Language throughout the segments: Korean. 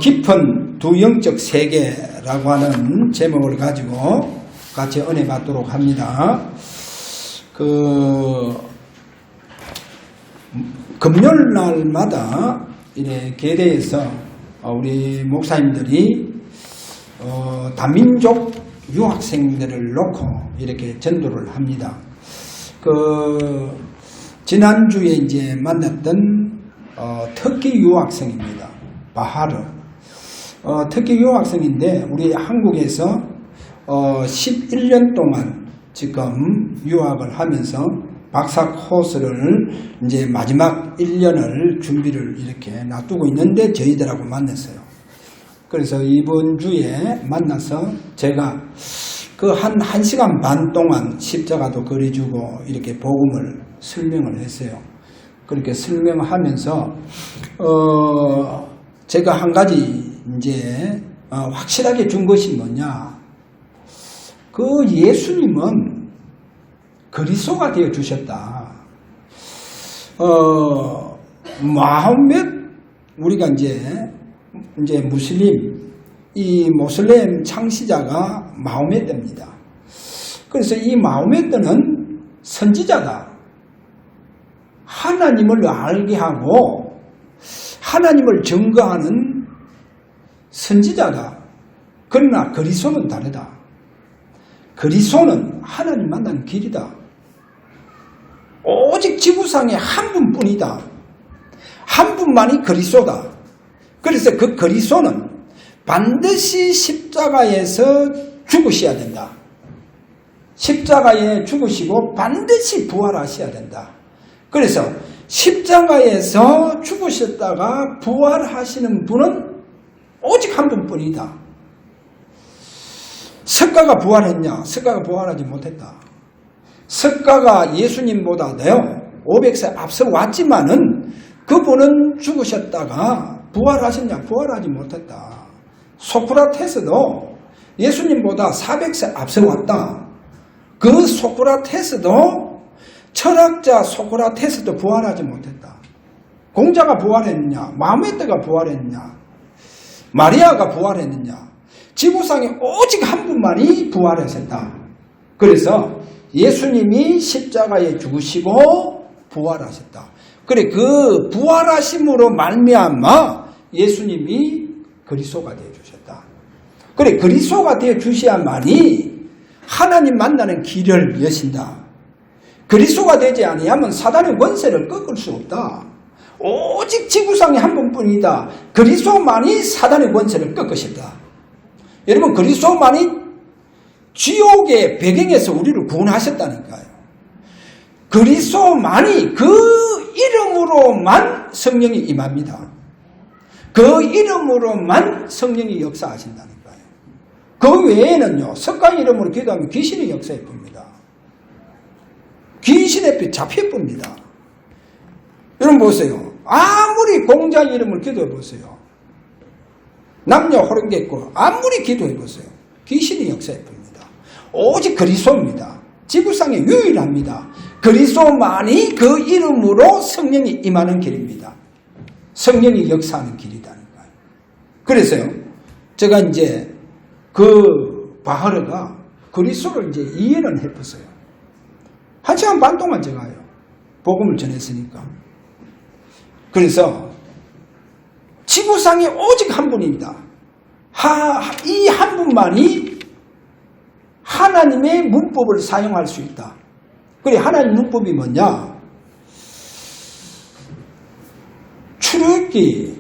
깊은 두 영적 세계라고 하는 제목을 가지고 같이 은혜 받도록 합니다. 금요일 날마다 이래 계대에서 우리 목사님들이 다민족 유학생들을 놓고 이렇게 전도를 합니다. 지난주에 이제 만났던 터키 유학생입니다. 바하르. 터키 유학생인데 우리 한국에서 11년 동안 지금 유학을 하면서 박사 코스를 이제 마지막 1년을 준비를 이렇게 놔두고 있는데 저희들하고 만났어요. 그래서 이번 주에 만나서 제가 한 시간 반 동안 십자가도 그려주고 이렇게 복음을 설명을 했어요. 그렇게 설명하면서 제가 한 가지 이제 확실하게 준 것이 뭐냐? 예수님은 그리스도가 되어 주셨다. 마홈멧 우리가 이제 모슬렘 창시자가 마호메트입니다. 그래서 이 마호메트는 선지자다. 하나님을 알게 하고 하나님을 증거하는 선지자다. 그러나 그리스도는 다르다. 그리스도는 하나님 만나는 길이다. 오직 지구상에 한 분뿐이다. 한 분만이 그리스도다. 그래서 그 그리스도는 반드시 십자가에서 죽으셔야 된다. 십자가에 죽으시고 반드시 부활하셔야 된다. 그래서 십자가에서 죽으셨다가 부활하시는 분은 오직 한 분뿐이다. 석가가 부활했냐? 석가가 부활하지 못했다. 석가가 예수님보다도요 500세 앞서 왔지만은 그분은 죽으셨다가 부활하셨냐? 부활하지 못했다. 소크라테스도 예수님보다 400세 앞서 왔다. 그 소크라테스도 철학자 소크라테스도 부활하지 못했다. 공자가 부활했느냐? 마호메트가 부활했느냐? 마리아가 부활했느냐? 지구상에 오직 한 분만이 부활하셨다. 그래서 예수님이 십자가에 죽으시고 부활하셨다. 그래 그 부활하심으로 말미암아 예수님이 그리스도가 되어 주셨다. 그래 그리스도가 되어 주셔야만이 하나님 만나는 길을 여신다. 그리스도가 되지 아니하면 사단의 권세를 꺾을 수 없다. 오직 지구상에 한 분뿐이다. 그리스도만이 사단의 권세를 꺾으셨다. 여러분 그리스도만이 지옥의 배경에서 우리를 구원하셨다니까요. 그리스도만이 그 이름으로만 성령이 임합니다. 그 이름으로만 성령이 역사하신다니까요. 그 외에는요 석가 이름으로 기도하면 귀신이 역사해 봅니다. 귀신의 피 잡혀 봅니다. 여러분 보세요. 아무리 공자 이름을 기도해 보세요. 남녀 호른겠고 아무리 기도해 보세요. 귀신이 역사해 봅니다. 오직 그리스도입니다. 지구상에 유일합니다. 그리스도만이 그 이름으로 성령이 임하는 길입니다. 성령이 역사하는 길이다니까요. 그래서요, 제가 이제 바하르가 그리스도를 이제 이해는 해봤어요. 1시간 반 동안 제가요, 복음을 전했으니까. 그래서 지구상에 오직 한 분입니다. 이 한 분만이 하나님의 문법을 사용할 수 있다. 그래 하나님 문법이 뭐냐? 출애굽기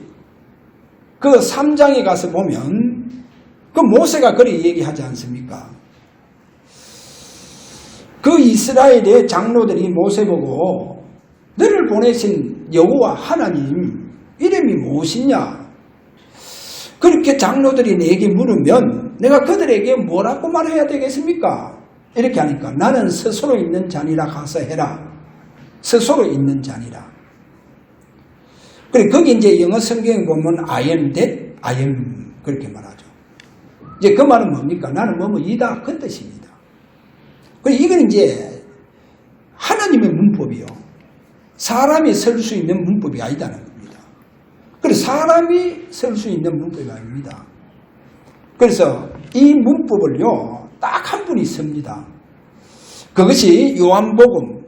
3장에 가서 보면 모세가 그리 얘기하지 않습니까? 이스라엘의 장로들이 모세 보고 너를 보내신 여호와 하나님 이름이 무엇이냐? 그렇게 장로들이 내게 물으면 내가 그들에게 뭐라고 말해야 되겠습니까? 이렇게 하니까 나는 스스로 있는 자니라 가서 해라. 스스로 있는 자니라. 그래 거기 이제 영어 성경에 보면 I am that, I am 그렇게 말하죠. 이제 그 말은 뭡니까? 나는 뭐이다 그 뜻입니다. 그래 이건 이제 하나님의 문법이요. 사람이 설 수 있는 문법이 아니다는 겁니다. 그래 사람이 쓸 수 있는 문법이 아닙니다. 그래서 이 문법을요, 딱 한 분이 씁니다. 그것이 요한복음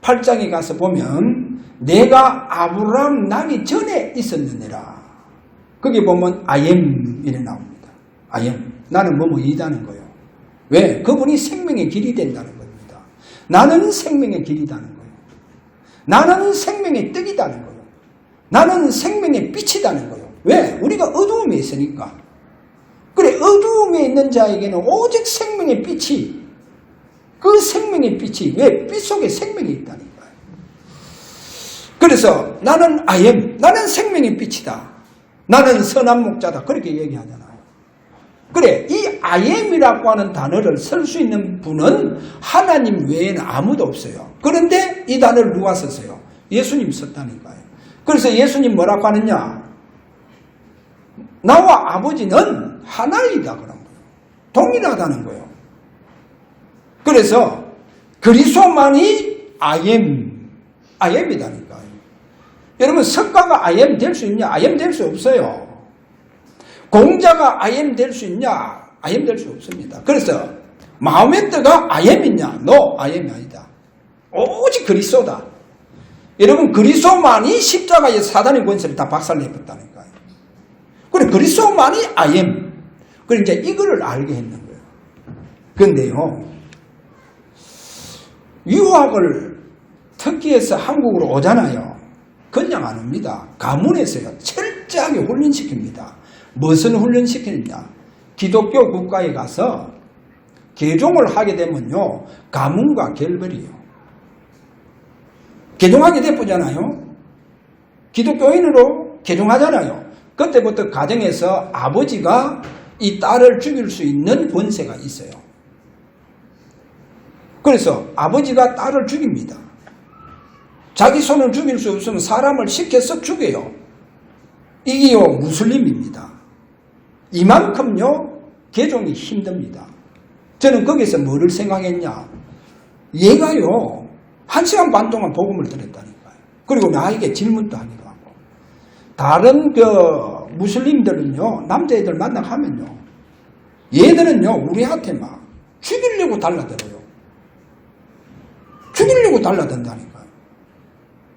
8장에 가서 보면 내가 아브라함 나기 전에 있었느니라. 거기 보면 I am 이래 나옵니다. I am. 나는 뭐뭐이다는 거예요. 왜? 그분이 생명의 길이 된다는 겁니다. 나는 생명의 길이다는 거예요. 나는 생명의 떡이다는 거예요. 나는 생명의 빛이다는 거예요. 왜? 우리가 어두움에 있으니까. 그래, 어두움에 있는 자에게는 오직 생명의 빛이, 그 생명의 빛이, 왜? 빛 속에 생명이 있다니까요. 그래서 나는 I am, 나는 생명의 빛이다. 나는 선한 목자다. 그렇게 얘기하잖아요. 그래, 이 I am이라고 하는 단어를 쓸 수 있는 분은 하나님 외에는 아무도 없어요. 그런데 이 단어를 누가 썼어요? 예수님 썼다니까요. 그래서 예수님 뭐라고 하느냐? 나와 아버지는 하나이다 그런 거예요. 동일하다는 거예요. 그래서 그리스도만이 I am이다니까요. 여러분, 석가가 I am 될 수 있냐? I am 될 수 없어요. 공자가 I am 될 수 있냐? I am 될 수 없습니다. 그래서 마음의 뜻가 I am이냐? No, I am 아니다. 오직 그리스도다. 여러분, 그리스도만이 십자가의 사단의 권세를 다 박살내버렸다니까요. 그래, 그리스도만이 I am. 그래, 이제 이거를 알게 했는 거예요. 그런데요, 유학을 터키에서 한국으로 오잖아요. 그냥 안 옵니다. 가문에서요, 철저하게 훈련시킵니다. 무슨 훈련시키느냐? 기독교 국가에 가서 개종을 하게 되면요, 가문과 결별이에요. 개종하게 돼보잖아요. 기독교인으로 개종하잖아요. 그때부터 가정에서 아버지가 이 딸을 죽일 수 있는 권세가 있어요. 그래서 아버지가 딸을 죽입니다. 자기 손을 죽일 수 없으면 사람을 시켜서 죽여요. 이게요, 무슬림입니다. 이만큼요, 개종이 힘듭니다. 저는 거기서 뭐를 생각했냐? 얘가요, 1시간 반 동안 복음을 들었다니까요. 그리고 나에게 질문도 하기도 하고. 다른 무슬림들은요, 남자애들 만나가면요, 얘들은요, 우리한테 막 죽이려고 달라들어요. 죽이려고 달라든다니까요.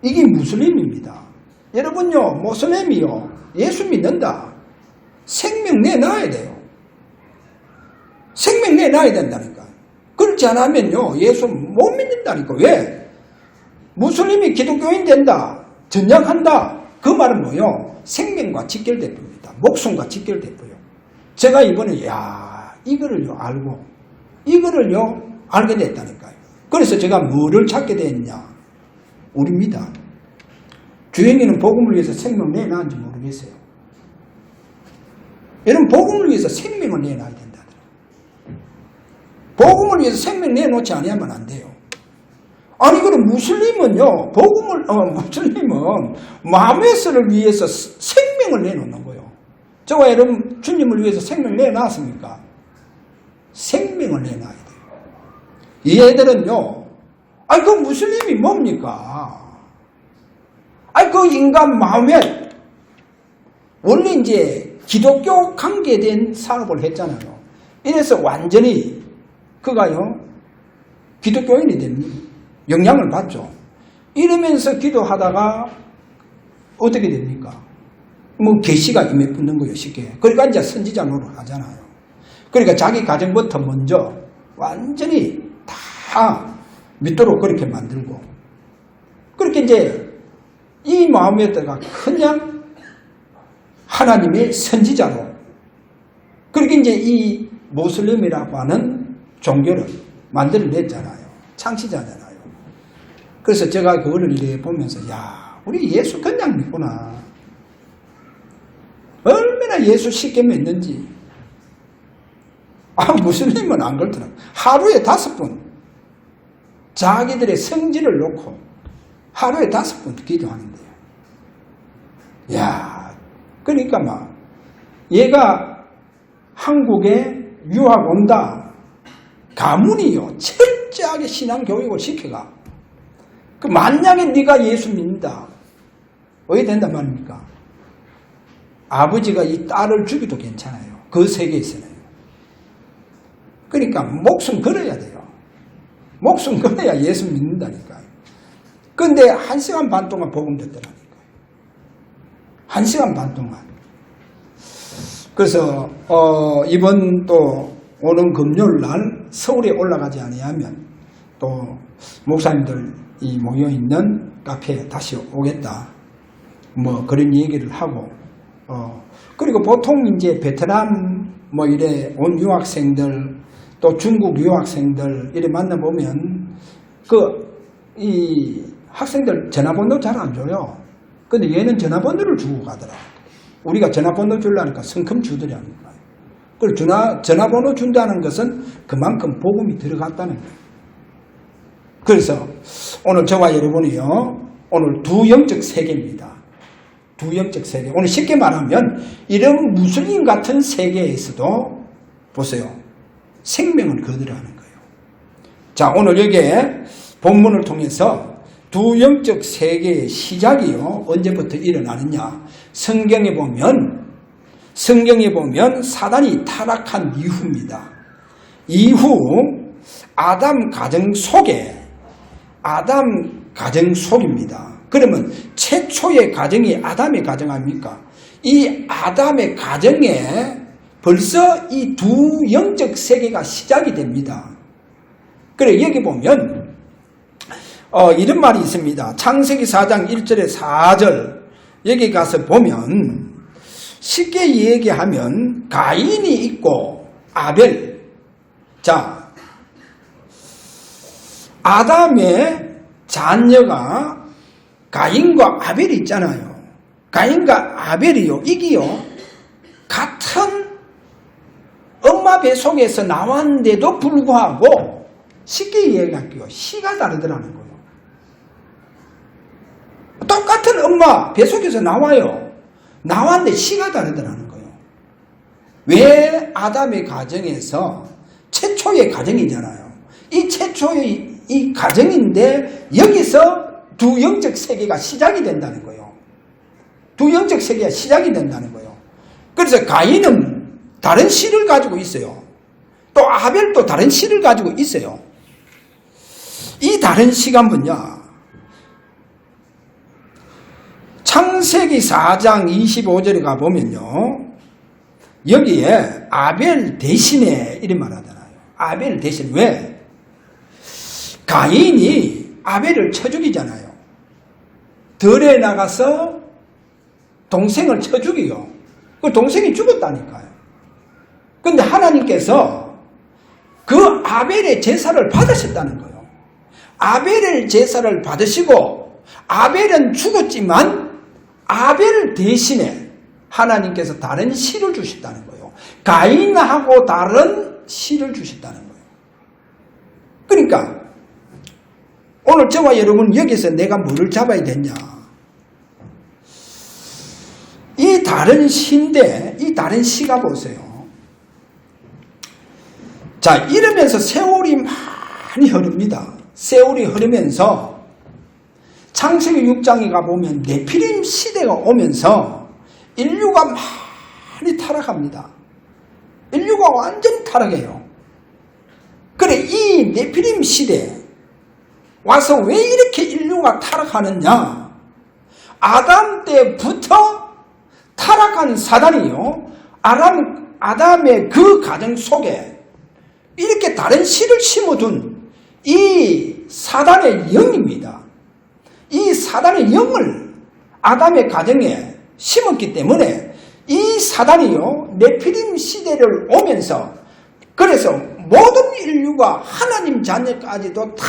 이게 무슬림입니다. 여러분요, 모슬렘이요, 예수 믿는다. 생명 내놔야 돼요. 생명 내놔야 된다니까. 그렇지 않으면요, 예수 못 믿는다니까. 왜? 무슬림이 기독교인 된다, 전향한다. 그 말은 뭐요? 생명과 직결돼버립니다. 목숨과 돼버려. 제가 이번에 이거를요 알고 이거를요 알게 됐다니까요. 그래서 제가 뭐를 찾게 됐냐? 우리입니다. 주행이는 복음을 위해서 생명 내놔는지 모르겠어요. 여러분, 복음을 위해서 생명을 내놔야 된다. 복음을 위해서 생명 내놓지 않으면 안 돼요. 아니, 그럼 무슬림은요, 무슬림은 마메스를 위해서 생명을 내놓는 거예요. 저와 여러분, 주님을 위해서 생명을 내놨습니까? 생명을 내놔야 돼요. 이 애들은요, 아니, 그 무슬림이 뭡니까? 아니, 그 인간 마음에, 원래 이제 기독교 관계된 사업을 했잖아요. 이래서 완전히, 그가요, 기독교인이 됩니다. 영향을 받죠. 이러면서 기도하다가 어떻게 됩니까? 뭐 계시가 임해 붙는 거예요, 쉽게. 그러니까 이제 선지자 노릇 하잖아요. 그러니까 자기 가정부터 먼저 완전히 다 믿도록 그렇게 만들고, 그렇게 이제 이 마음에다가 그냥 하나님의 선지자로, 그렇게 이제 이 모슬림이라고 하는 종교를 만들어냈잖아요. 창시자잖아요. 그래서 제가 그거를 이렇게 보면서, 우리 예수 그냥 믿구나. 얼마나 예수 쉽게 믿는지. 무슬림은 안 그렇더라고요. 하루에 5번 자기들의 성질을 놓고 하루에 5번 기도하는데요. 그러니까 막 얘가 한국에 유학 온다. 가문이요, 철저하게 신앙교육을 시켜가. 만약에 네가 예수 믿는다, 어떻게 된단 말입니까? 아버지가 이 딸을 죽여도 괜찮아요. 그 세계에서는. 그러니까 목숨 걸어야 돼요. 목숨 걸어야 예수 믿는다니까요. 근데 1시간 반 동안 복음 듣더라니까요. 1시간 반 동안. 그래서 이번 또 오는 금요일 날 서울에 올라가지 아니하면 또 목사님들이 모여있는 카페에 다시 오겠다. 뭐 그런 얘기를 하고 그리고 보통 이제 베트남 뭐 이래 온 유학생들 또 중국 유학생들 이래 만나보면 이 학생들 전화번호 잘 안 줘요. 근데 얘는 전화번호를 주고 가더라. 우리가 전화번호 주려니까 성큼 주더라니까. 그리고 전화번호 준다는 것은 그만큼 복음이 들어갔다는 거예요. 그래서 오늘 저와 여러분이요, 오늘 두 영적 세계입니다. 두 영적 세계. 오늘 쉽게 말하면 이런 무슬림 같은 세계에서도 보세요. 생명을 거두라는 거예요. 자, 오늘 여기에 본문을 통해서 두 영적 세계의 시작이요. 언제부터 일어나느냐. 성경에 보면 사단이 타락한 이후입니다. 이후 아담 가정 속입니다. 그러면 최초의 가정이 아담의 가정 아닙니까? 이 아담의 가정에 벌써 이 두 영적 세계가 시작이 됩니다. 그래 여기 보면 이런 말이 있습니다. 창세기 4장 1절에 4절 여기 가서 보면 쉽게 얘기하면 가인이 있고 아벨. 자, 아담의 자녀가 가인과 아벨이 있잖아요. 가인과 아벨이요. 이게요. 같은 엄마 뱃속에서 나왔는데도 불구하고 쉽게 얘기할게요. 시가 다르더라는 거예요. 똑같은 엄마 뱃속에서 나왔는데 시가 다르더라는 거예요. 왜 아담의 가정에서 최초의 가정이잖아요. 이 최초의 이 가정인데 여기서 두 영적 세계가 시작이 된다는 거예요. 두 영적 세계가 시작이 된다는 거예요. 그래서 가인은 다른 씨를 가지고 있어요. 또 아벨도 다른 씨를 가지고 있어요. 이 다른 씨가 뭐냐? 창세기 4장 25절에 가보면요. 여기에 아벨 대신에 이런 말 하잖아요. 아벨 대신. 왜? 가인이 아벨을 쳐 죽이잖아요. 들에 나가서 동생을 쳐 죽이요. 그 동생이 죽었다니까요. 근데 하나님께서 그 아벨의 제사를 받으셨다는 거예요. 아벨의 제사를 받으시고 아벨은 죽었지만 아벨 대신에 하나님께서 다른 씨를 주셨다는 거예요. 가인하고 다른 씨를 주셨다는 거예요. 그러니까 오늘 저와 여러분 여기서 내가 뭐를 잡아야 되냐. 이 다른 씨인데 이 다른 씨가 보세요. 자, 이러면서 세월이 많이 흐릅니다. 세월이 흐르면서 창세기 6장에 가보면 네피림 시대가 오면서 인류가 많이 타락합니다. 인류가 완전히 타락해요. 그래, 이 네피림 시대 와서 왜 이렇게 인류가 타락하느냐? 아담 때부터 타락한 사단이요. 아담의 그 가정 속에 이렇게 다른 씨를 심어둔 이 사단의 영입니다. 이 사단의 영을 아담의 가정에 심었기 때문에 이 사단이요. 네피림 시대를 오면서 그래서 모든 인류가 하나님 자녀까지도 다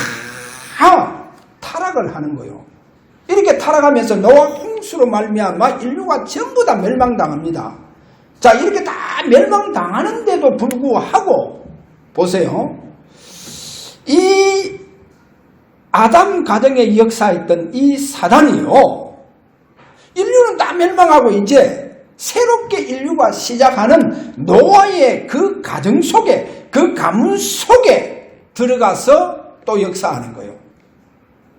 타락을 하는 거예요. 이렇게 타락하면서 노아 홍수로 말미암아 인류가 전부 다 멸망당합니다. 자, 이렇게 다 멸망당하는데도 불구하고 보세요. 이 아담 가정에 역사했던 이 사단이요. 인류는 다 멸망하고 이제 새롭게 인류가 시작하는 노아의 그 가정 속에 그 가문 속에 들어가서 또 역사하는 거예요.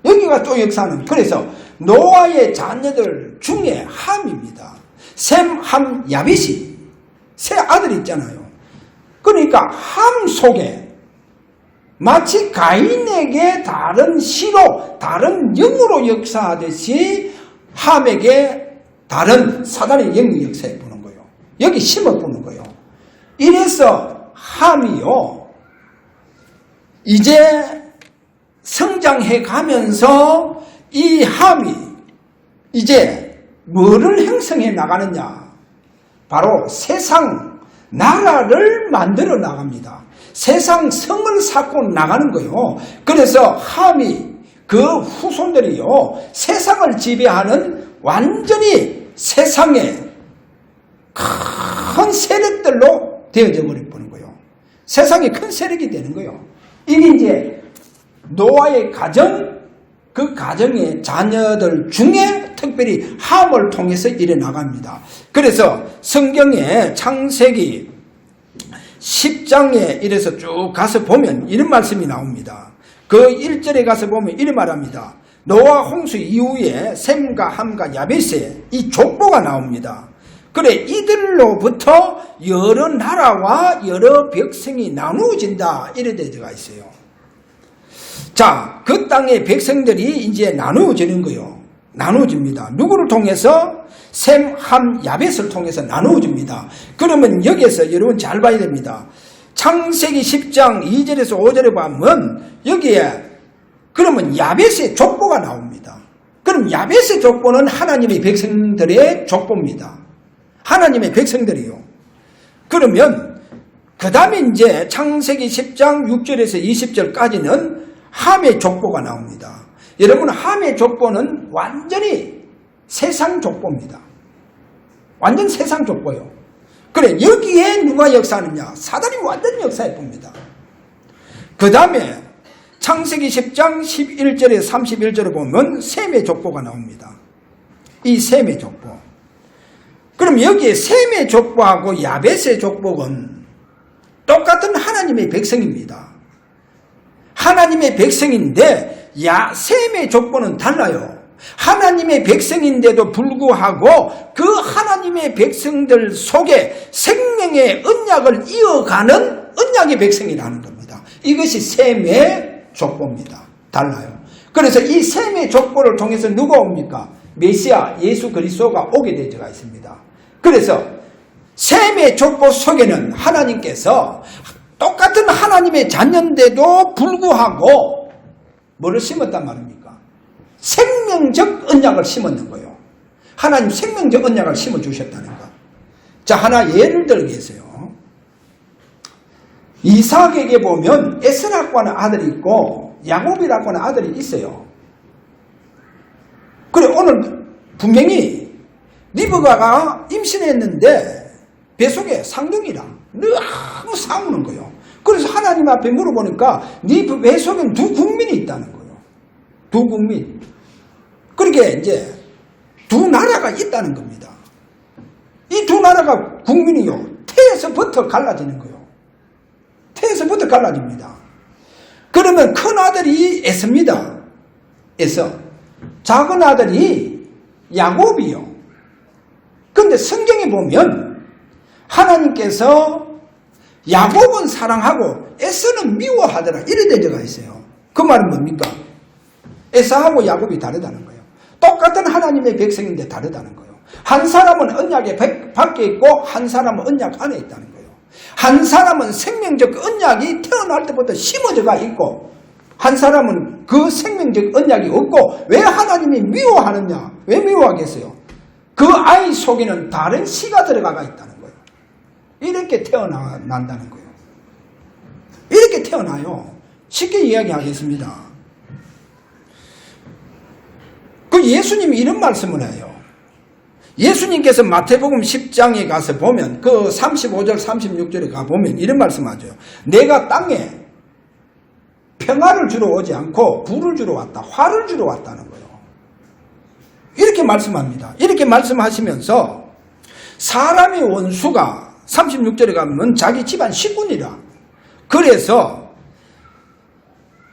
여기가 또 역사하는. 그래서 노아의 자녀들 중에 함입니다. 셈, 함, 야벳이 세 아들이 있잖아요. 그러니까 함 속에 마치 가인에게 다른 시로 다른 영으로 역사하듯이 함에게 다른 사단의 영이 역사해 보는 거예요. 여기 심어 보는 거예요. 이래서 함이요, 이제 성장해 가면서 이 함이 이제 뭐를 형성해 나가느냐? 바로 세상 나라를 만들어 나갑니다. 세상 성을 쌓고 나가는 거예요. 그래서 함이 그 후손들이요, 세상을 지배하는 완전히 세상의 큰 세력들로 되어져 버리는 거예요. 세상이 큰 세력이 되는 거예요. 이게 이제 노아의 가정, 그 가정의 자녀들 중에 특별히 함을 통해서 일어나갑니다. 그래서 성경의 창세기 10장에 이래서 쭉 가서 보면 이런 말씀이 나옵니다. 그 1절에 가서 보면 이런 말합니다. 노아 홍수 이후에 셈과 함과 야벳의 이 족보가 나옵니다. 그래, 이들로부터 여러 나라와 여러 백성이 나누어진다, 이래 되어가 있어요. 자, 그 땅의 백성들이 이제 나누어지는 거예요. 나누어집니다. 누구를 통해서? 셈, 함, 야벳을 통해서 나누어집니다. 그러면 여기에서 여러분 잘 봐야 됩니다. 창세기 10장 2절에서 5절에 보면 여기에 그러면 야벳의 족보가 나옵니다. 그럼 야벳의 족보는 하나님의 백성들의 족보입니다. 하나님의 백성들이요. 그러면 그 다음에 이제 창세기 10장 6절에서 20절까지는 함의 족보가 나옵니다. 여러분, 함의 족보는 완전히 세상 족보입니다. 완전 세상 족보요. 그래, 여기에 누가 역사하느냐? 사단이 완전히 역사해 봅니다. 그 다음에 창세기 10장 11절에 31절에 보면 셈의 족보가 나옵니다. 이 셈의 족보. 그럼 여기에 셈의 족보하고 야벳의 족보는 똑같은 하나님의 백성입니다. 하나님의 백성인데 셈의 족보는 달라요. 하나님의 백성인데도 불구하고 그 하나님의 백성들 속에 생명의 언약을 이어가는 언약의 백성이라는 겁니다. 이것이 셈의 족보입니다. 달라요. 그래서 이 셈의 족보를 통해서 누가 옵니까? 메시아 예수 그리스도가 오게 될 때가 있습니다. 그래서 셈의 족보 속에는 하나님께서 똑같은 하나님의 자녀인데도 불구하고 뭐를 심었단 말입니까? 생명적 언약을 심었는 거예요. 하나님 생명적 언약을 심어주셨다는 거. 자, 하나 예를 들겠어요. 이삭에게 보면 에스라고 하는 아들이 있고 야곱이라고 하는 아들이 있어요. 그래, 오늘 분명히 리브가가 임신했는데 뱃속에 상둥이랑 너무 싸우는 거예요. 그래서 하나님 앞에 물어보니까 네 뱃속엔 두 국민이 있다는 거예요. 두 국민. 그러니까 이제 두 나라가 있다는 겁니다. 이 두 나라가 국민이요, 태에서부터 갈라지는 거예요. 태에서부터 갈라집니다. 그러면 큰 아들이 에서입니다. 에서. 작은 아들이 야곱이요. 그런데 성경에 보면 하나님께서 야곱은 사랑하고 에서는 미워하더라, 이래 된 적가 있어요. 그 말은 뭡니까? 에서하고 야곱이 다르다는 거예요. 똑같은 하나님의 백성인데 다르다는 거예요. 한 사람은 언약에 밖에 있고 한 사람은 언약 안에 있다는 거예요. 한 사람은 생명적 언약이 태어날 때부터 심어져가 있고 한 사람은 그 생명적 언약이 없고, 왜 하나님이 미워하느냐? 왜 미워하겠어요? 그 아이 속에는 다른 씨가 들어가 있다는 거예요. 이렇게 태어난다는 거예요. 이렇게 태어나요. 쉽게 이야기하겠습니다. 그 예수님이 이런 말씀을 해요. 예수님께서 마태복음 10장에 가서 보면 그 35절 36절에 가보면 이런 말씀하죠. 내가 땅에 평화를 주러 오지 않고 불을 주러 왔다, 화를 주러 왔다는 거예요. 이렇게 말씀합니다. 이렇게 말씀하시면서 사람의 원수가 36절에 가면 자기 집안 식구니라. 그래서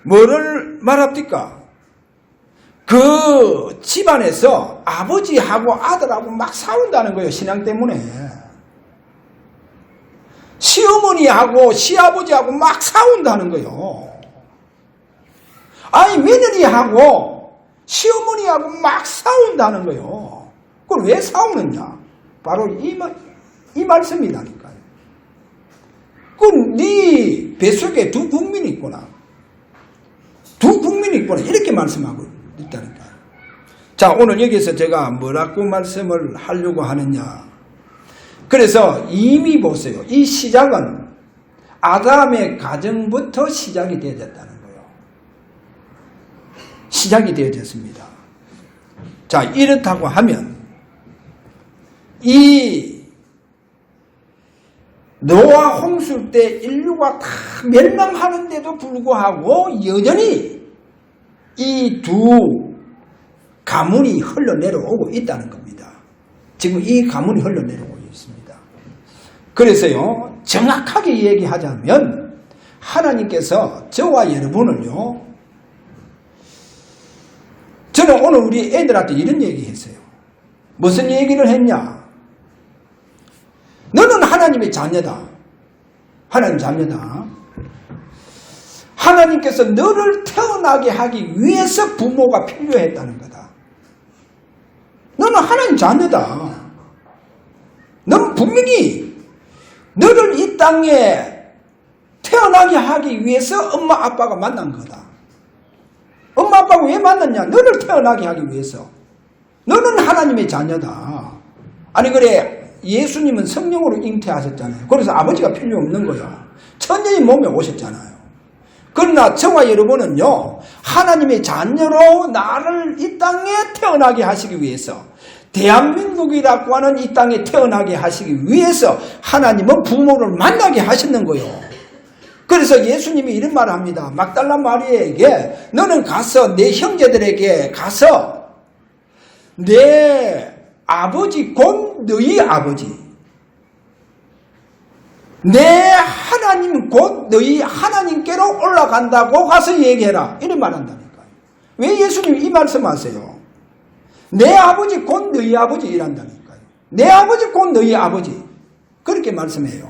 뭐를 말합니까? 그 집안에서 아버지하고 아들하고 막 싸운다는 거예요. 신앙 때문에. 시어머니하고 시아버지하고 막 싸운다는 거예요. 아니 며느리하고 시어머니하고 막 싸운다는 거예요. 그걸 왜 싸우느냐? 바로 이 말씀이라니까요. 그럼 네 뱃속에 두 국민이 있구나. 두 국민이 있구나. 이렇게 말씀하고 있다니까요. 자, 오늘 여기서 제가 뭐라고 말씀을 하려고 하느냐. 그래서 이미 보세요. 이 시작은 아담의 가정부터 시작이 되어졌다는 거예요. 시작이 되어졌습니다. 자, 이렇다고 하면 이 노아 홍수 때 인류가 다 멸망하는데도 불구하고 여전히 이 두 가문이 흘러내려오고 있다는 겁니다. 지금 이 가문이 흘러내려오고 있습니다. 그래서요, 정확하게 얘기하자면 하나님께서 저와 여러분을요, 저는 오늘 우리 애들한테 이런 얘기 했어요. 무슨 얘기를 했냐? 너는 하나님의 자녀다. 하나님 자녀다. 하나님께서 너를 태어나게 하기 위해서 부모가 필요했다는 거다. 너는 하나님 자녀다. 너는 분명히 너를 이 땅에 태어나게 하기 위해서 엄마 아빠가 만난 거다. 엄마 아빠가 왜 만났냐? 너를 태어나게 하기 위해서. 너는 하나님의 자녀다. 아니 그래, 예수님은 성령으로 잉태하셨잖아요. 그래서 아버지가 필요 없는 거예요. 천년이 몸에 오셨잖아요. 그러나 저와 여러분은요, 하나님의 자녀로 나를 이 땅에 태어나게 하시기 위해서, 대한민국이라고 하는 이 땅에 태어나게 하시기 위해서 하나님은 부모를 만나게 하시는 거예요. 그래서 예수님이 이런 말을 합니다. 막달라 마리아에게 너는 가서 내 형제들에게 가서 내 아버지 곧 너희 아버지, 내 하나님 곧 너희 하나님께로 올라간다고 가서 얘기해라. 이런 말 한다니까요. 왜 예수님이 이 말씀하세요? 내 아버지 곧 너희 아버지 이란다니까요. 내 아버지 곧 너희 아버지. 그렇게 말씀해요.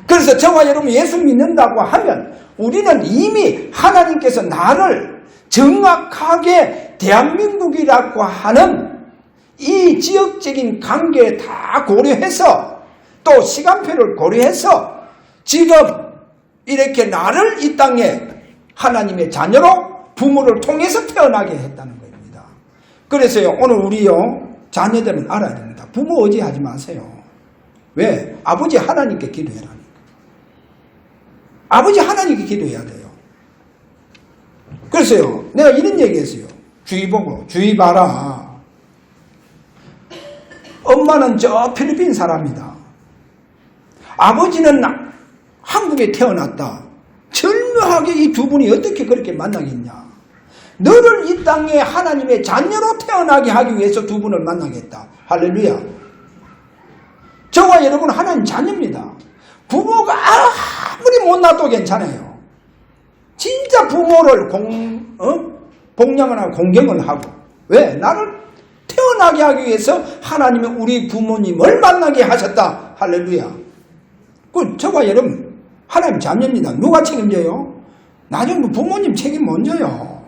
그래서 저와 여러분 예수 믿는다고 하면 우리는 이미 하나님께서 나를 정확하게 대한민국이라고 하는 이 지역적인 관계에 다 고려해서 또 시간표를 고려해서 지금 이렇게 나를 이 땅에 하나님의 자녀로 부모를 통해서 태어나게 했다는 겁니다. 그래서요, 오늘 우리요 자녀들은 알아야 됩니다. 부모 의지하지 마세요. 왜? 아버지 하나님께 기도해라니까. 아버지 하나님께 기도해야 돼요. 그래서요, 내가 이런 얘기했어요. 주의 보고, 주의 봐라. 엄마는 저 필리핀 사람이다. 아버지는 한국에 태어났다. 절묘하게 이 두 분이 어떻게 그렇게 만나겠냐. 너를 이 땅에 하나님의 자녀로 태어나게 하기 위해서 두 분을 만나겠다. 할렐루야. 저와 여러분 하나님 자녀입니다. 부모가 아무리 못나도 괜찮아요. 진짜 부모를 복양을 하고 공경을 하고. 왜? 나를 태어나게 하기 위해서 하나님은 우리 부모님을 만나게 하셨다. 할렐루야. 그 저와 여러분 하나님 자녀입니다. 누가 책임져요? 나중에 부모님 책임 먼저요.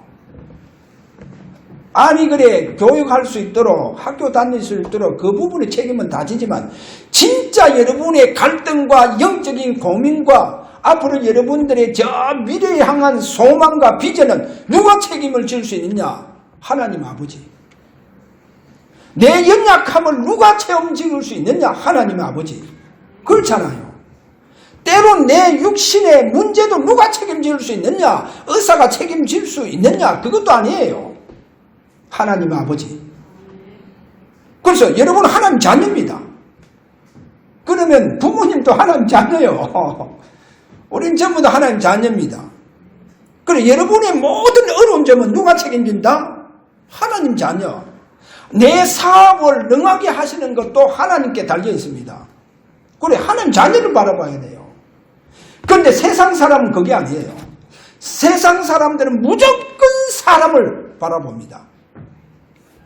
아니 그래 교육할 수 있도록 학교 다닐 수 있도록 그 부분의 책임은 다 지지만 진짜 여러분의 갈등과 영적인 고민과 앞으로 여러분들의 저 미래에 향한 소망과 비전은 누가 책임을 질 수 있느냐? 하나님 아버지. 내 연약함을 누가 책임질 수 있느냐? 하나님 아버지. 그렇잖아요. 때론 내 육신의 문제도 누가 책임질 수 있느냐? 의사가 책임질 수 있느냐? 그것도 아니에요. 하나님 아버지. 그래서 여러분은 하나님 자녀입니다. 그러면 부모님도 하나님 자녀요. 우린 전부 다 하나님 자녀입니다. 그래 여러분의 모든 어려운 점은 누가 책임진다? 하나님 자녀. 내 사업을 능하게 하시는 것도 하나님께 달려 있습니다. 그래 하나님 자녀를 바라봐야 돼요. 그런데 세상 사람은 그게 아니에요. 세상 사람들은 무조건 사람을 바라봅니다.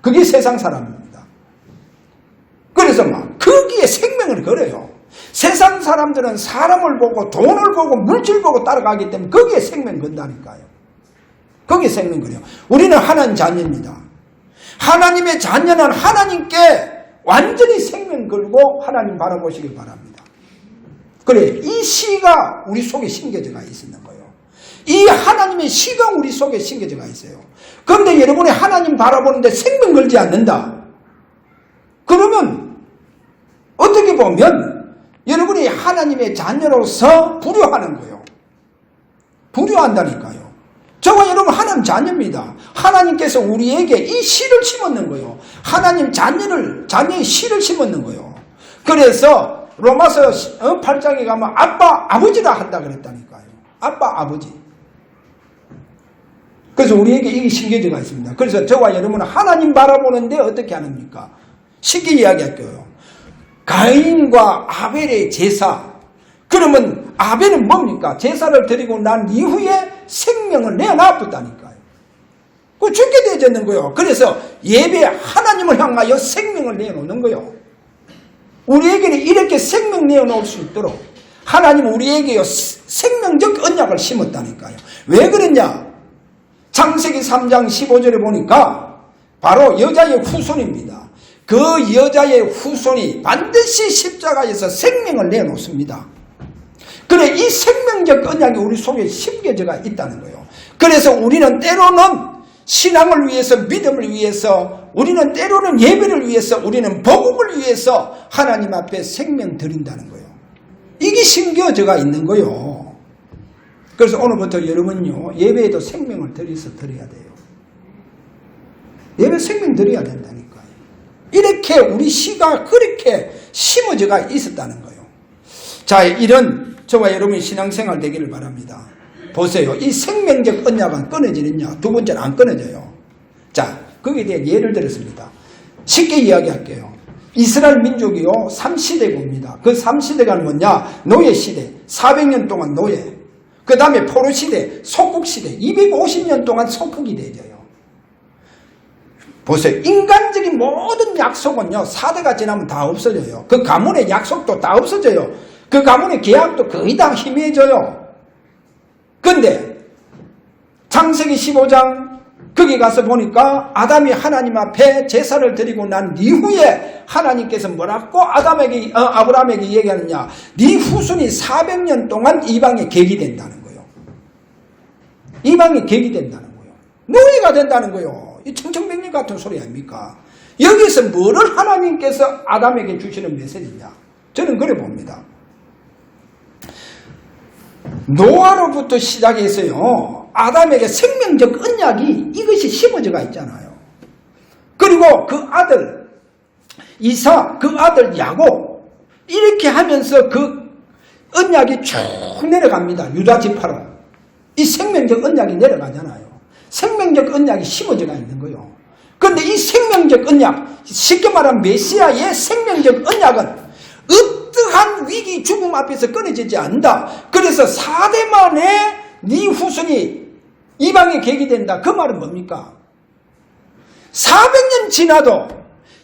그게 세상 사람입니다. 그래서 막 거기에 생명을 걸어요. 세상 사람들은 사람을 보고 돈을 보고 물질 보고 따라가기 때문에 거기에 생명 건다니까요. 거기에 생명 걸어요. 우리는 하나님 자녀입니다. 하나님의 자녀는 하나님께 완전히 생명 걸고 하나님 바라보시길 바랍니다. 그래, 이 시가 우리 속에 심겨져가 있는 거예요. 이 하나님의 시가 우리 속에 심겨져가 있어요. 그런데 여러분이 하나님 바라보는데 생명 걸지 않는다. 그러면 어떻게 보면 여러분이 하나님의 자녀로서 불효하는 거예요. 불효한다니까요. 저와 여러분 하나님 자녀입니다. 하나님께서 우리에게 이 씨를 심었는 거예요. 하나님 자녀의 씨를 심었는 거예요. 그래서 로마서 8장에 가면 아빠 아버지라 한다 그랬다니까요. 아빠 아버지. 그래서 우리에게 이게 심겨져가 있습니다. 그래서 저와 여러분은 하나님 바라보는데 어떻게 하십니까? 쉽게 이야기할게요. 가인과 아벨의 제사. 그러면 아벨은 뭡니까? 제사를 드리고 난 이후에 생명을 내어놨다니까요. 그 죽게 되어졌는 거예요. 그래서 예배 하나님을 향하여 생명을 내어놓는 거예요. 우리에게는 이렇게 생명 내어놓을 수 있도록 하나님은 우리에게 생명적 언약을 심었다니까요. 왜 그랬냐? 창세기 3장 15절에 보니까 바로 여자의 후손입니다. 그 여자의 후손이 반드시 십자가에서 생명을 내놓습니다. 그래, 이 생명적 언약이 우리 속에 심겨져가 있다는 거예요. 그래서 우리는 때로는 신앙을 위해서, 믿음을 위해서, 우리는 때로는 예배를 위해서, 우리는 복음을 위해서 하나님 앞에 생명 드린다는 거예요. 이게 심겨져가 있는 거예요. 그래서 오늘부터 여러분요, 예배에도 생명을 드려야 돼요. 예배 생명 드려야 된다니까요. 이렇게 우리 시가 그렇게 심어져가 있었다는 거예요. 자, 이런 저와 여러분의 신앙생활 되기를 바랍니다. 보세요. 이 생명적 언약은 끊어지느냐? 두 번째는 안 끊어져요. 자, 거기에 대해 예를 들었습니다. 쉽게 이야기할게요. 이스라엘 민족이요, 3시대 봅니다. 그 3시대가 뭐냐? 노예시대, 400년 동안 노예. 그 다음에 포로시대, 속국시대, 250년 동안 속국이 되어져요. 보세요. 인간적인 모든 약속은요, 4대가 지나면 다 없어져요. 그 가문의 약속도 다 없어져요. 그 가문의 계약도 거의 다 희미해져요. 근데 창세기 15장 거기 가서 보니까 아담이 하나님 앞에 제사를 드리고 난 이후에 하나님께서 뭐라고 아브라함에게 얘기하느냐? 네 후손이 400년 동안 이방에 객이 된다는 거예요. 이방에 객이 된다는 거예요. 노예가 된다는 거예요. 이 청천벽력 같은 소리 아닙니까? 여기서 뭐를 하나님께서 아담에게 주시는 메시지냐? 저는 그래 봅니다. 노아로부터 시작해서요, 아담에게 생명적 언약이 이것이 심어져가 있잖아요. 그리고 그 아들 이삭, 그 아들 야곱, 이렇게 하면서 그 언약이 쭉 내려갑니다. 유다 지파로. 이 생명적 언약이 내려가잖아요. 생명적 언약이 심어져가 있는 거예요. 그런데 이 생명적 언약, 쉽게 말하면 메시아의 생명적 언약은 어떠한 위기 죽음 앞에서 끊어지지 않는다. 그래서 4대 만에 네 후손이 이방에 객이 된다. 그 말은 뭡니까? 400년 지나도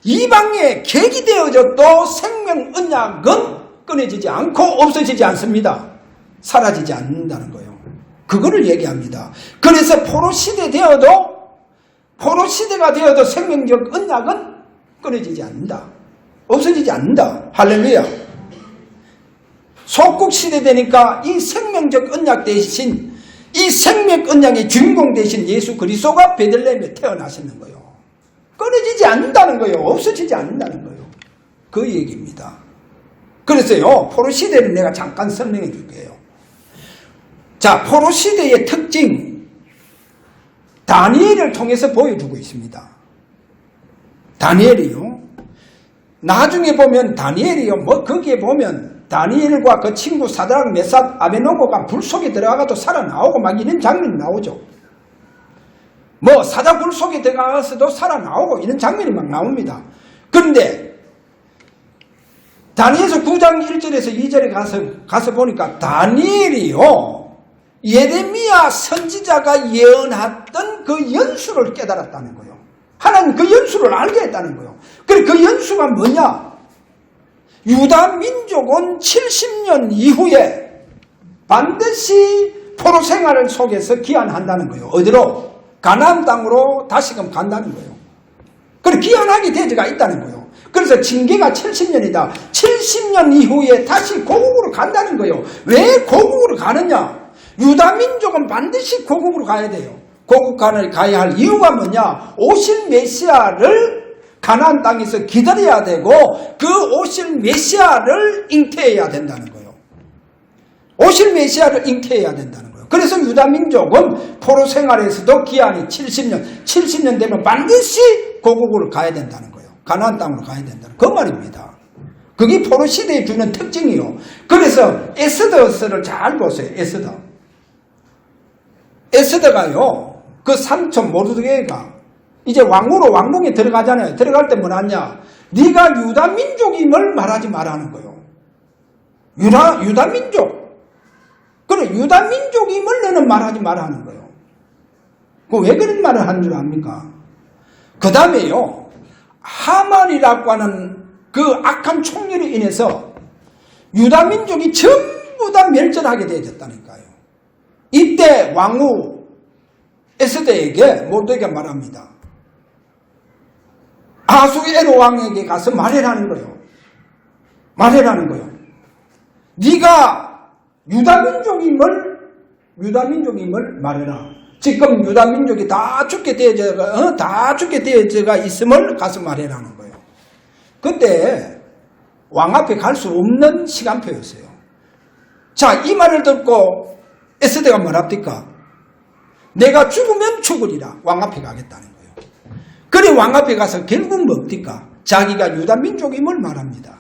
이방에 객이 되어져도 생명 언약은 끊어지지 않고 없어지지 않습니다. 사라지지 않는다는 거예요. 그거를 얘기합니다. 그래서 포로시대가 되어도 생명적 언약은 끊어지지 않는다. 없어지지 않는다. 할렐루야. 속국시대 되니까 이 생명적 언약 대신 이 생명 언약의 주인공 대신 예수 그리스도가 베들레헴에 태어나시는 거예요. 끊어지지 않는다는 거예요. 없어지지 않는다는 거예요. 그 얘기입니다. 그래서요, 포로시대를 내가 잠깐 설명해 줄게요. 자, 포로시대의 특징, 다니엘을 통해서 보여주고 있습니다. 다니엘이요. 나중에 보면 다니엘이요. 거기에 보면 다니엘과 그 친구 사드락, 메삭, 아베노고가 불 속에 들어가도 살아나오고 막 이런 장면이 나오죠. 사자 불 속에 들어가서도 살아나오고 이런 장면이 막 나옵니다. 그런데 다니엘서 9장 1절에서 2절에 가서 보니까 다니엘이요, 예레미야 선지자가 예언했던 그 연수를 깨달았다는 거예요. 하나님 그 연수를 알게 했다는 거예요. 그리고 그 연수가 뭐냐? 유다 민족은 70년 이후에 반드시 포로 생활을 속에서 귀환한다는 거예요. 어디로? 가나안 땅으로 다시금 간다는 거예요. 그리고 귀환하게 대지가 있다는 거예요. 그래서 징계가 70년이다. 70년 이후에 다시 고국으로 간다는 거예요. 왜 고국으로 가느냐? 유다 민족은 반드시 고국으로 가야 돼요. 고국간을 가야 할 이유가 뭐냐? 오실 메시아를 가나안 땅에서 기다려야 되고 그 오실 메시아를 잉태해야 된다는 거예요. 오실 메시아를 잉태해야 된다는 거예요. 그래서 유다 민족은 포로 생활에서도 기한이 70년 되면 반드시 고국으로 가야 된다는 거예요. 가나안 땅으로 가야 된다는 그 말입니다. 그게 포로 시대에 주는 특징이요. 그래서 에스더서를 잘 보세요. 에스더가요. 그 삼촌 모르드게가 이제 왕으로 왕궁에 들어가잖아요. 들어갈 때 뭐하냐? 네가 유다 민족임을 말하지 말라는 거예요. 유다 민족. 그래, 유다 민족임을 너는 말하지 말라는 거예요. 왜 그런 말을 하는 줄 압니까? 그 다음에요. 하만이라고 하는 그 악한 총리로 인해서 유다 민족이 전부 다 멸절하게 되어졌다니까요. 이때 왕후 에스더에게 모르드게가 말합니다. 아수에로 왕에게 가서 말해라는 거예요. 말해라는 거예요. 네가 유다 민족임을 말해라. 지금 유다 민족이 다 죽게 되어져가 있음을 가서 말해라는 거예요. 그때 왕 앞에 갈 수 없는 시간표였어요. 자, 이 말을 듣고 에스더가 뭐랍니까? 내가 죽으면 죽으리라. 왕 앞에 가겠다는 거예요. 그래 왕 앞에 가서 결국 뭡니까? 자기가 유다 민족임을 말합니다.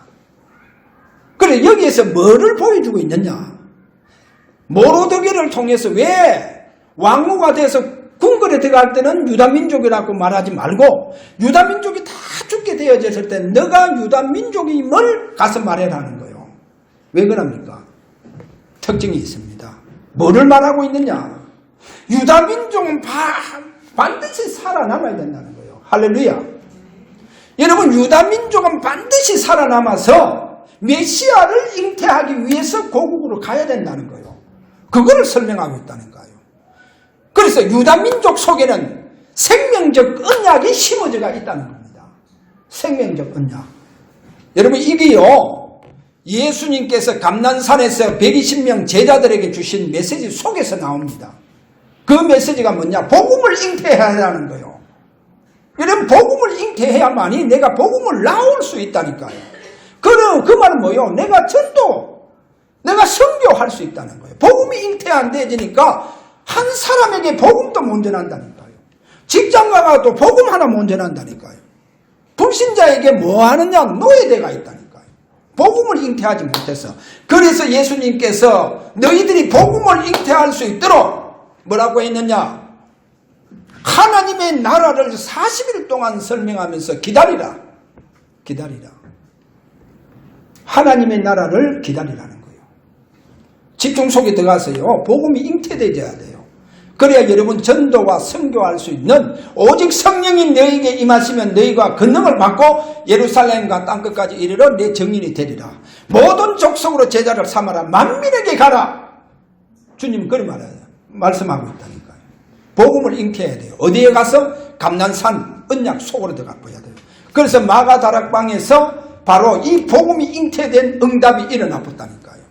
그래 여기에서 뭐를 보여주고 있느냐? 모르드게를 통해서 왜 왕후가 돼서 궁궐에 들어갈 때는 유다 민족이라고 말하지 말고 유다 민족이 다 죽게 되어졌을 때 너가 유다 민족임을 가서 말해라는 거예요. 왜 그럽니까? 특징이 있습니다. 뭐를 말하고 있느냐? 유다 민족은 반드시 살아남아야 된다는 거예요. 할렐루야. 여러분 유다 민족은 반드시 살아남아서 메시아를 잉태하기 위해서 고국으로 가야 된다는 거예요. 그거를 설명하고 있다는 거예요. 그래서 유다 민족 속에는 생명적 언약이 심어져가 있다는 겁니다. 생명적 언약. 여러분 이게요. 예수님께서 감난산에서 120명 제자들에게 주신 메시지 속에서 나옵니다. 그 메시지가 뭐냐? 복음을 잉태해야 하는 거예요. 여러분 복음을 잉태해야만이 내가 복음을 나올 수 있다니까요. 그 말은 뭐예요? 내가 전도, 내가 선교할 수 있다는 거예요. 복음이 잉태 안 되지니까 한 사람에게 복음도 못 전한다니까요. 직장 가가도 복음 하나 못 전한다니까요. 불신자에게 뭐 하느냐? 노예대가 있다니까요. 복음을 잉태하지 못해서. 그래서 예수님께서 너희들이 복음을 잉태할 수 있도록 뭐라고 했느냐? 하나님의 나라를 40일 동안 설명하면서 기다리라. 하나님의 나라를 기다리라는 거예요. 집중 속에 들어가서요. 복음이 잉태되어야 돼요. 그래야 여러분 전도와 선교할 수 있는 오직 성령이 너희에게 임하시면 너희가 권능을 받고 예루살렘과 땅끝까지 이르러 내 증인이 되리라. 모든 족속으로 제자를 삼아라. 만민에게 가라. 주님 그런 말씀하고 있다니까요. 복음을 잉태해야 돼요. 어디에 가서? 감난산 언약 속으로 들어가 봐야 돼요. 그래서 마가 다락방에서 바로 이 복음이 잉태된 응답이 일어나 봤다니까요.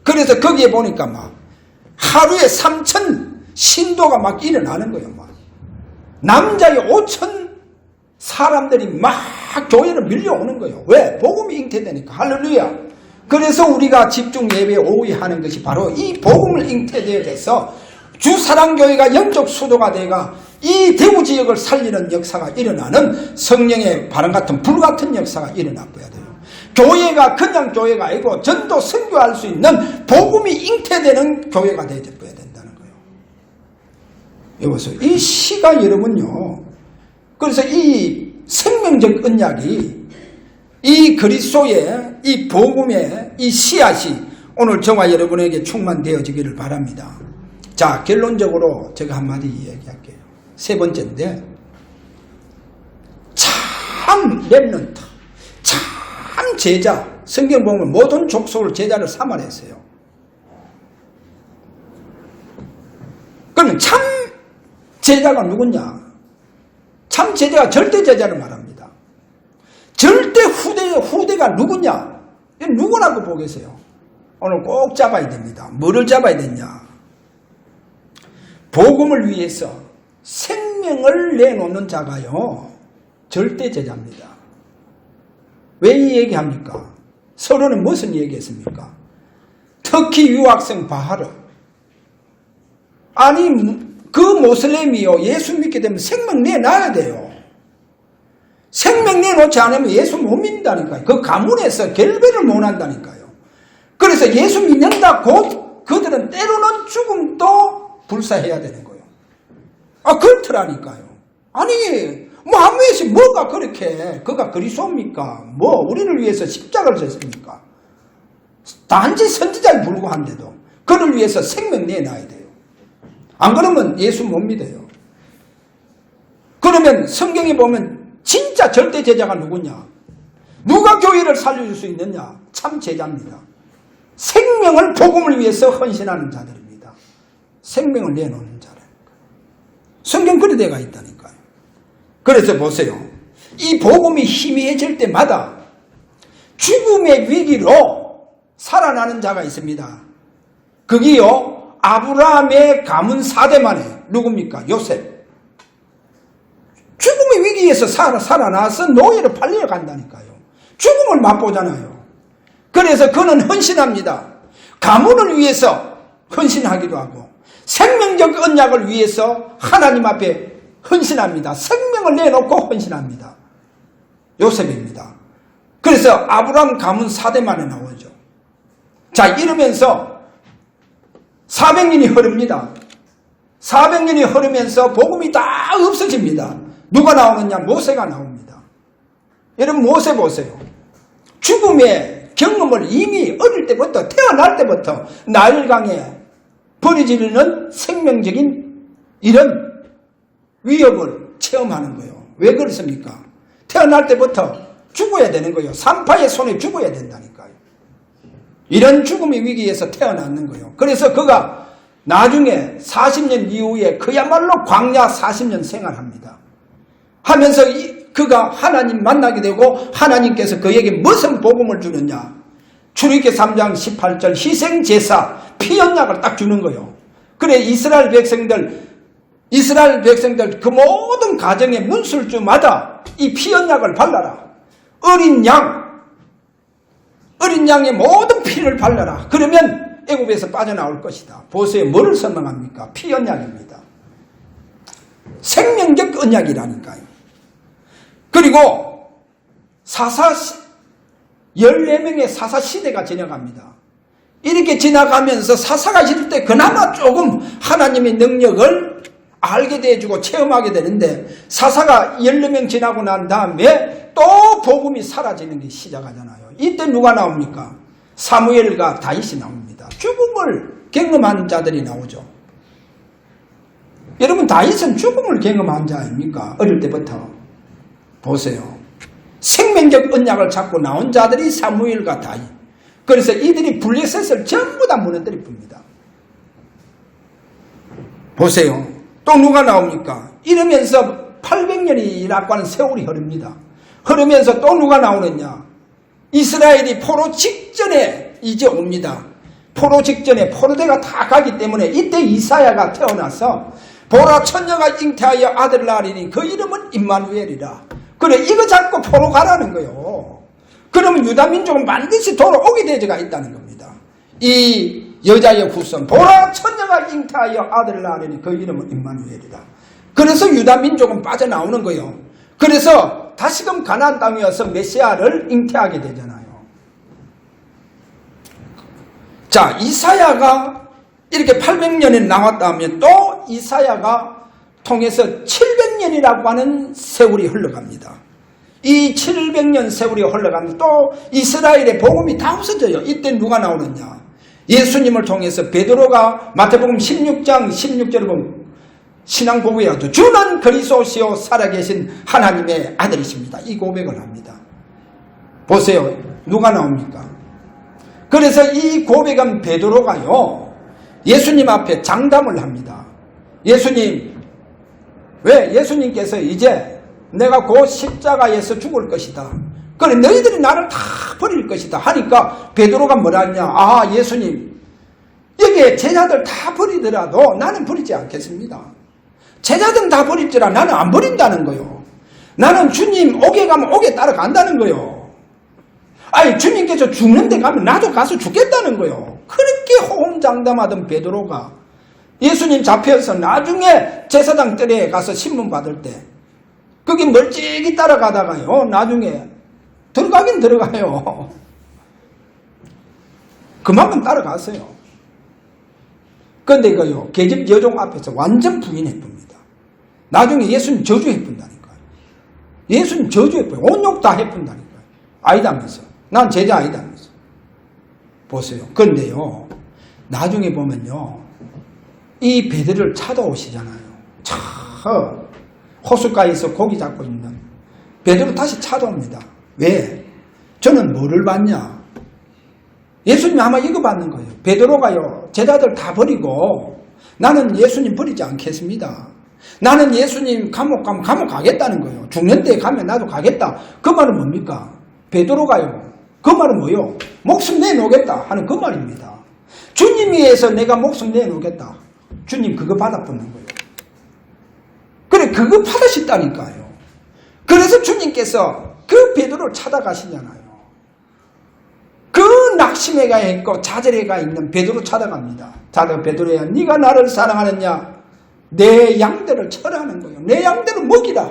그래서 거기에 보니까 막 하루에 3,000 신도가 막 일어나는 거예요. 막 남자의 5,000 사람들이 막 교회로 밀려오는 거예요. 왜? 복음이 잉태되니까. 할렐루야. 그래서 우리가 집중 예배 오후에 하는 것이 바로 이 복음을 잉태되어서 주사랑교회가 영적 수도가 되가 이 대구 지역을 살리는 역사가 일어나는 성령의 바람 같은 불 같은 역사가 일어나 봐야 돼요. 교회가 그냥 교회가 아니고 전도 선교할 수 있는 복음이 잉태되는 교회가 되어야 된다는 거예요. 여기서 이 시가 여러분요. 그래서 이 생명적 언약이 이 그리스도의 이 복음의 이 씨앗이 오늘 저와 여러분에게 충만되어지기를 바랍니다. 자, 결론적으로 제가 한마디 이야기할게요. 세 번째인데 참 렘넌트, 참 제자. 성경 보면 모든 족속을 제자를 삼아냈어요. 그러면 참 제자가 누구냐? 참 제자가 절대 제자를 말합니다. 절대 후대가 누구냐? 누구라고 보겠어요? 오늘 꼭 잡아야 됩니다. 뭐를 잡아야 되냐? 복음을 위해서 생명을 내놓는 자가요, 절대 제자입니다. 왜 이 얘기합니까? 서론은 무슨 얘기했습니까? 특히 유학생 바하르. 아니, 그 모슬렘이요, 예수 믿게 되면 생명 내놔야 돼요. 생명 내놓지 않으면 예수 못 믿는다니까요. 그 가문에서 결별을 못 한다니까요. 그래서 예수 믿는다 곧 그들은 때로는 죽음도 불사해야 되는 거예요. 그렇더라니까요. 아니, 아무에서 뭐가 그렇게 그가 그리스도입니까? 우리를 위해서 십자가를 졌습니까? 단지 선지자에 불과한데도 그를 위해서 생명 내놔야 돼요. 안 그러면 예수 못 믿어요. 그러면 성경에 보면 진짜 절대 제자가 누구냐? 누가 교회를 살려줄 수 있느냐? 참 제자입니다. 생명을 복음을 위해서 헌신하는 자들입니다. 생명을 내놓는 자라니까요. 성경 그리 되어 있다니까요. 그래서 보세요. 이 복음이 희미해질 때마다 죽음의 위기로 살아나는 자가 있습니다. 그게요, 아브라함의 가문 4대 만에 누굽니까? 요셉. 죽음의 위기에서 살아나서 노예로 팔려 간다니까요. 죽음을 맛보잖아요. 그래서 그는 헌신합니다. 가문을 위해서 헌신하기도 하고 생명적 언약을 위해서 하나님 앞에 헌신합니다. 생명을 내놓고 헌신합니다. 요셉입니다. 그래서 아브라함 가문 4대 만에 나오죠. 자, 이러면서 400년이 흐릅니다. 400년이 흐르면서 복음이 다 없어집니다. 누가 나오느냐? 모세가 나옵니다. 여러분, 모세 보세요. 죽음의 경험을 이미 어릴 때부터, 태어날 때부터 나일강에 버려지는 생명적인 이런 위협을 체험하는 거예요. 왜 그렇습니까? 태어날 때부터 죽어야 되는 거예요. 산파의 손에 죽어야 된다니까요. 이런 죽음의 위기에서 태어났는 거예요. 그래서 그가 나중에 40년 이후에 그야말로 광야 40년 생활합니다. 하면서 그가 하나님 만나게 되고 하나님께서 그에게 무슨 복음을 주느냐? 출애굽기 3장 18절 희생제사 피언약을 딱 주는 거예요. 그래 이스라엘 백성들 그 모든 가정의 문술주마다 이 피언약을 발라라. 어린 양의 모든 피를 발라라. 그러면 애굽에서 빠져나올 것이다. 보세요. 뭐를 설명합니까? 피언약입니다. 생명적 언약이라니까요. 그리고 14명의 사사 시대가 지나갑니다. 이렇게 지나가면서 사사가 있을 때 그나마 조금 하나님의 능력을 알게 돼주고 체험하게 되는데 사사가 14명 지나고 난 다음에 또 복음이 사라지는 게 시작하잖아요. 이때 누가 나옵니까? 사무엘과 다윗이 나옵니다. 죽음을 경험한 자들이 나오죠. 여러분, 다윗은 죽음을 경험한 자 아닙니까? 어릴 때부터. 보세요. 생명적 언약을 잡고 나온 자들이 사무엘과 다윗. 그래서 이들이 블레셋을 전부 다 무너뜨려 뿝니다. 보세요. 또 누가 나옵니까? 이러면서 800년이라고 하는 세월이 흐릅니다. 흐르면서 또 누가 나오느냐? 이스라엘이 포로 직전에 이제 옵니다. 포로 직전에 포로대가 다 가기 때문에 이때 이사야가 태어나서 보라 처녀가 잉태하여 아들을 낳으리니 그 이름은 임마누엘이라. 그래, 이거 잡고 포로 가라는 거예요. 그러면 유다민족은 반드시 돌아오게 되어가 있다는 겁니다. 이 여자의 후손 보라 처녀가 잉태하여 아들을 낳으리니 그 이름은 임마누엘이라. 그래서 유다민족은 빠져나오는 거예요. 그래서 다시금 가나안 땅에 와서 메시아를 잉태하게 되잖아요. 자, 이사야가 이렇게 800년에 나왔다면 또 이사야가 통해서 700년이라고 하는 세월이 흘러갑니다. 이 700년 세월이 흘러가면 또 이스라엘의 복음이 다 없어져요. 이때 누가 나오느냐? 예수님을 통해서 베드로가 마태복음 16장 16절을 보면 신앙 고백이라도 주는 그리스도시요 살아계신 하나님의 아들이십니다. 이 고백을 합니다. 보세요. 누가 나옵니까? 그래서 이 고백은 베드로가요, 예수님 앞에 장담을 합니다. 예수님, 왜? 예수님께서 이제 내가 곧 십자가에서 죽을 것이다. 그래, 너희들이 나를 다 버릴 것이다 하니까 베드로가 뭐라 하냐? 아, 예수님, 여기에 제자들 다 버리더라도 나는 버리지 않겠습니다. 제자들 다 버릴지라 나는 안 버린다는 거요. 나는 주님 오게 가면 오게 따라간다는 거요. 아니, 주님께서 죽는 데 가면 나도 가서 죽겠다는 거요. 그렇게 호언장담하던 베드로가 예수님 잡혀서 나중에 제사장 뜰에 가서 신문 받을 때 거기 멀찍이 따라가다가요, 나중에 들어가긴 들어가요. 그만큼 따라갔어요. 그런데 이거요, 계집 여종 앞에서 완전 부인해봅니다. 나중에 예수님 저주해본다니까요. 예수님 저주해봐요. 온욕 다 해본다니까요. 아니다면서. 난 제자 아니다면서. 보세요. 그런데요, 나중에 보면요, 이 베드로를 찾아오시잖아요. 저 호숫가에서 고기 잡고 있는 베드로 다시 찾아옵니다. 왜? 저는 뭐를 받냐? 예수님 아마 이거 받는 거예요. 베드로가요, 제자들 다 버리고 나는 예수님 버리지 않겠습니다. 나는 예수님 감옥 가면 감옥 가겠다는 거예요. 죽는 데 가면 나도 가겠다. 그 말은 뭡니까? 베드로가요, 그 말은 뭐요? 목숨 내놓겠다 하는 그 말입니다. 주님 위해서 내가 목숨 내놓겠다. 주님 그거 받아보는 거예요. 그래, 그거 받으셨다니까요. 그래서 주님께서 그 베드로를 찾아가시잖아요. 그 낙심해가 있고 좌절해가 있는 베드로 찾아갑니다. 자도 베드로야, 네가 나를 사랑하느냐? 내 양들을 철하는 거예요. 내 양들을 먹이라.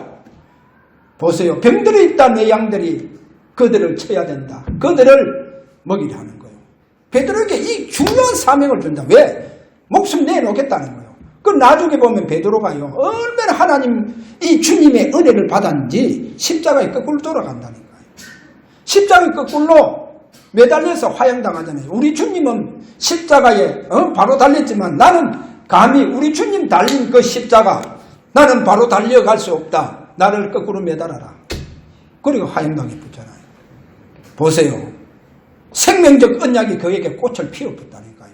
보세요. 병들어 있다 내 양들이. 그들을 쳐야 된다. 그들을 먹이라는 거예요. 베드로에게 이 중요한 사명을 준다. 왜? 목숨 내놓겠다는 거예요. 그 나중에 보면 베드로가요, 얼마나 하나님 이 주님의 은혜를 받았는지 십자가에 거꾸로 돌아간다니까요. 십자가에 거꾸로 매달려서 화형당하잖아요. 우리 주님은 십자가에 바로 달렸지만 나는 감히 우리 주님 달린 그 십자가 나는 바로 달려갈 수 없다. 나를 거꾸로 매달아라. 그리고 화형당해 붙잖아요. 보세요. 생명적 언약이 그에게 꽃을 피워붙다니까요.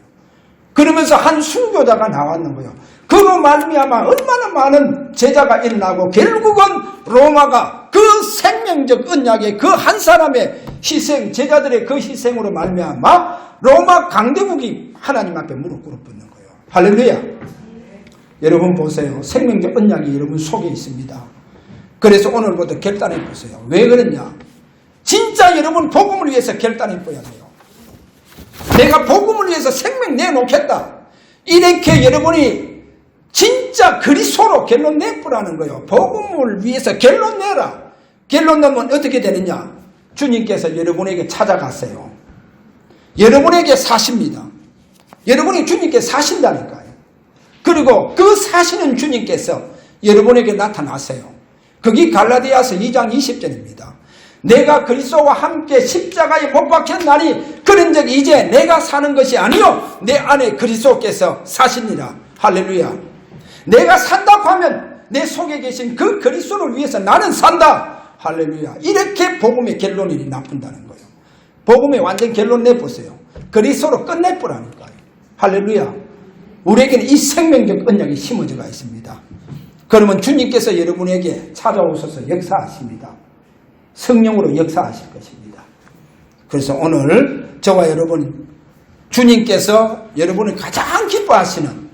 그러면서 한 순교자가 나왔는 거예요. 그로 말미암아 얼마나 많은 제자가 일어나고 결국은 로마가 그 생명적 언약의 그 한 사람의 희생, 제자들의 그 희생으로 말미암아 로마 강대국이 하나님 앞에 무릎 꿇어붙는 거예요. 할렐루야. 여러분 보세요. 생명적 언약이 여러분 속에 있습니다. 그래서 오늘부터 결단해 보세요. 왜 그러냐? 진짜 여러분 복음을 위해서 결단해 보야 돼요. 내가 복음을 위해서 생명 내놓겠다. 이렇게 여러분이 진짜 그리스도로 결론 내보라는 거예요. 복음을 위해서 결론 내라. 결론 내면 어떻게 되느냐? 주님께서 여러분에게 찾아갔어요. 여러분에게 사십니다. 여러분이 주님께 사신다니까요. 그리고 그 사시는 주님께서 여러분에게 나타나세요. 그게 갈라디아서 2장 20절입니다. 내가 그리스도와 함께 십자가에 못 박혔나니 그런즉 이제 내가 사는 것이 아니요 내 안에 그리스도께서 사시니라. 할렐루야. 내가 산다고 하면 내 속에 계신 그 그리스도를 위해서 나는 산다. 할렐루야. 이렇게 복음의 결론이 나쁜다는 거예요. 복음의 완전 결론 내보세요. 그리스도로 끝내보라니까요. 할렐루야. 우리에게는 이 생명적 언약이 심어져가 있습니다. 그러면 주님께서 여러분에게 찾아오셔서 역사하십니다. 성령으로 역사하실 것입니다. 그래서 오늘 저와 여러분, 주님께서 여러분을 가장 기뻐하시는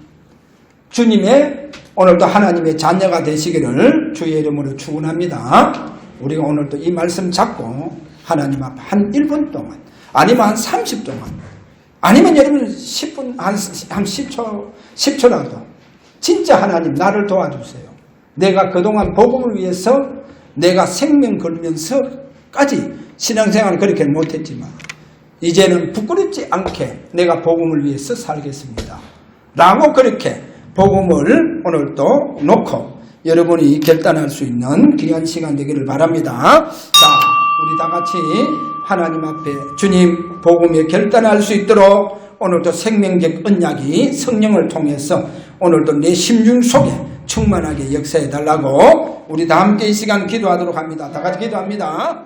주님의 오늘도 하나님의 자녀가 되시기를 주의 이름으로 축원합니다. 우리가 오늘도 이 말씀 잡고 하나님 앞 한 1분 동안 아니면 한 30 동안 아니면 여러분 10분 한 10초라도 진짜 하나님 나를 도와주세요. 내가 그동안 복음을 위해서 내가 생명 걸면서까지 신앙생활을 그렇게 못했지만 이제는 부끄럽지 않게 내가 복음을 위해서 살겠습니다. 라고 그렇게 복음을 오늘도 놓고 여러분이 결단할 수 있는 귀한 시간 되기를 바랍니다. 자, 우리 다 같이 하나님 앞에 주님 복음에 결단할 수 있도록 오늘도 생명적 언약이 성령을 통해서 오늘도 내 심중 속에 충만하게 역사해 달라고 우리 다 함께 이 시간 기도하도록 합니다. 다 같이 기도합니다.